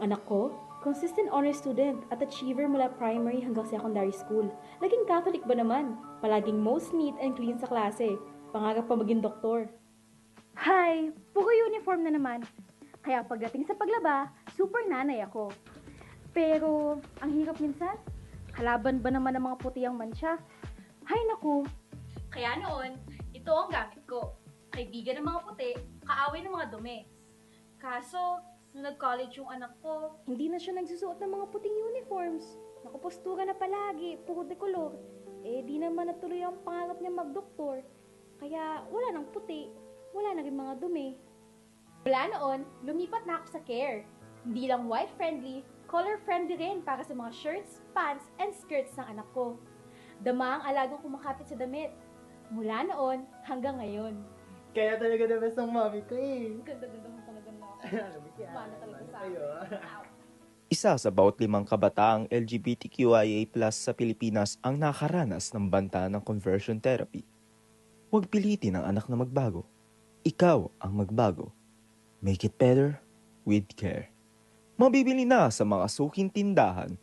anak ko, consistent honor student at achiever mula primary hanggang secondary school. Laging Catholic ba naman? Palaging most neat and clean sa klase. Pangarap pa maging doktor. Hi! Puro uniform na naman. Kaya pagdating sa paglaba, super nanay ako. Pero, ang hirap minsan, kalaban ba naman ng mga puti ang mansya? Hay naku! Kaya noon, ito ang gamit ko. Kaibigan ng mga puti, kaaway ng mga dumi. Kaso, nung nag-college yung anak ko, Hindi na siya nagsusuot ng mga puting uniforms. Nakapostura na palagi, puro dekolor. Di naman natuloy ang pangarap niya magdoktor. Kaya wala nang puti, wala na rin mga dumi. mula noon, lumipat na ako sa care. Hindi lang white-friendly, color-friendly rin para sa mga shirts, pants, and skirts ng anak ko. Dama ang alagang kumakapit sa damit. Mula noon hanggang ngayon. Kaya talaga the best ang mami ko eh. Ganda-ganda mo talaga na ako. Alam mo kaya. Mana talaga sa kayo. Isa sa bawat 5 kabataang LGBTQIA+ sa Pilipinas ang nakaranas ng banta ng conversion therapy. Huwag pilitin ang anak na magbago. Ikaw ang magbago. Make it better with care. Mabibili na sa mga suking tindahan